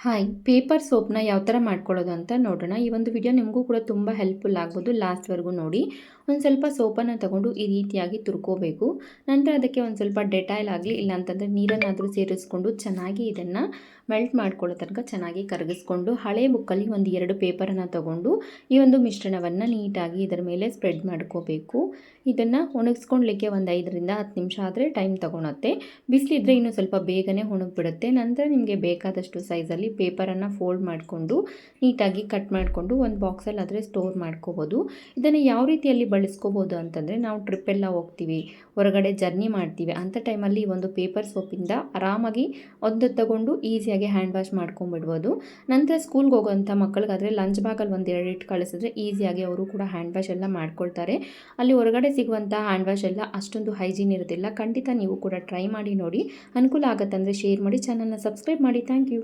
Hi, paper ಸೋಪ್ನ ಯಾವ ಥರ ಮಾಡ್ಕೊಳ್ಳೋದು ಅಂತ ನೋಡೋಣ. ಈ ಒಂದು ವಿಡಿಯೋ ನಿಮಗೂ ಕೂಡ ತುಂಬ ಹೆಲ್ಪ್ಫುಲ್ ಆಗ್ಬೋದು. ಲಾಸ್ಟ್ವರೆಗೂ ನೋಡಿ. ಒಂದು ಸ್ವಲ್ಪ ಸೋಪನ್ನು ತಗೊಂಡು ಈ ರೀತಿಯಾಗಿ ತುರ್ಕೋಬೇಕು. ನಂತರ ಅದಕ್ಕೆ ಒಂದು ಸ್ವಲ್ಪ ಡೆಟಾಯ್ಲ್ ಆಗಲಿ ಇಲ್ಲಾಂತಂದರೆ ನೀರನ್ನಾದರೂ ಸೇರಿಸ್ಕೊಂಡು ಚೆನ್ನಾಗಿ ಇದನ್ನು ಮೆಲ್ಟ್ ಮಾಡ್ಕೊಳ್ಳೋ ತನಕ ಚೆನ್ನಾಗಿ ಕರಗಿಸ್ಕೊಂಡು ಹಳೆ ಬುಕ್ಕಲ್ಲಿ ಒಂದು 2 ಪೇಪರನ್ನು ತಗೊಂಡು ಈ ಒಂದು ಮಿಶ್ರಣವನ್ನು ನೀಟಾಗಿ ಇದರ ಮೇಲೆ ಸ್ಪ್ರೆಡ್ ಮಾಡ್ಕೋಬೇಕು. ಇದನ್ನು ಒಣಗಿಸ್ಕೊಳ್ಲಿಕ್ಕೆ ಒಂದು 5ರಿಂದ 10 ನಿಮಿಷ ಆದರೆ ಟೈಮ್ ತೊಗೊಳತ್ತೆ. ಬಿಸಿಲಿದ್ರೆ ಇನ್ನೂ ಸ್ವಲ್ಪ ಬೇಗನೆ ಒಣಗಿಬಿಡುತ್ತೆ. ನಂತರ ನಿಮಗೆ ಬೇಕಾದಷ್ಟು ಸೈಜಲ್ಲಿ ಪೇಪರನ್ನು ಫೋಲ್ಡ್ ಮಾಡಿಕೊಂಡು ನೀಟಾಗಿ ಕಟ್ ಮಾಡಿಕೊಂಡು ಒಂದು ಬಾಕ್ಸಲ್ಲಿ ಆದರೆ ಸ್ಟೋರ್ ಮಾಡ್ಕೋಬೋದು. ಇದನ್ನು ಯಾವ ರೀತಿಯಲ್ಲಿ ಬಳಸ್ಕೋಬೋದು ಅಂತಂದರೆ, ನಾವು ಟ್ರಿಪ್ಪೆಲ್ಲ ಹೋಗ್ತೀವಿ, ಹೊರಗಡೆ ಜರ್ನಿ ಮಾಡ್ತೀವಿ ಅಂಥ ಟೈಮಲ್ಲಿ ಈ ಒಂದು ಪೇಪರ್ ಸೋಪಿಂದ ಆರಾಮಾಗಿ ಒಂದು ತಗೊಂಡು ಈಸಿಯಾಗಿ ಹ್ಯಾಂಡ್ ವಾಶ್ ಮಾಡ್ಕೊಂಡ್ಬಿಡ್ಬೋದು. ನಂತರ ಸ್ಕೂಲ್ಗೆ ಹೋಗೋವಂಥ ಮಕ್ಕಳಿಗಾದರೆ ಲಂಚ್ ಬ್ಯಾಗಲ್ಲಿ ಒಂದು 2 ಇಟ್ಟು ಕಳಿಸಿದ್ರೆ ಈಸಿಯಾಗಿ ಅವರು ಕೂಡ ಹ್ಯಾಂಡ್ ವಾಶ್ ಎಲ್ಲ ಮಾಡ್ಕೊಳ್ತಾರೆ. ಅಲ್ಲಿ ಹೊರಗಡೆ ಸಿಗುವಂಥ ಹ್ಯಾಂಡ್ ವಾಶ್ ಎಲ್ಲ ಅಷ್ಟೊಂದು ಹೈಜೀನ್ ಇರೋದಿಲ್ಲ. ಖಂಡಿತ ನೀವು ಕೂಡ ಟ್ರೈ ಮಾಡಿ ನೋಡಿ. ಅನುಕೂಲ ಆಗುತ್ತಂದರೆ ಶೇರ್ ಮಾಡಿ, ಚಾನಲ್ನ ಸಬ್ಸ್ಕ್ರೈಬ್ ಮಾಡಿ. Thank you.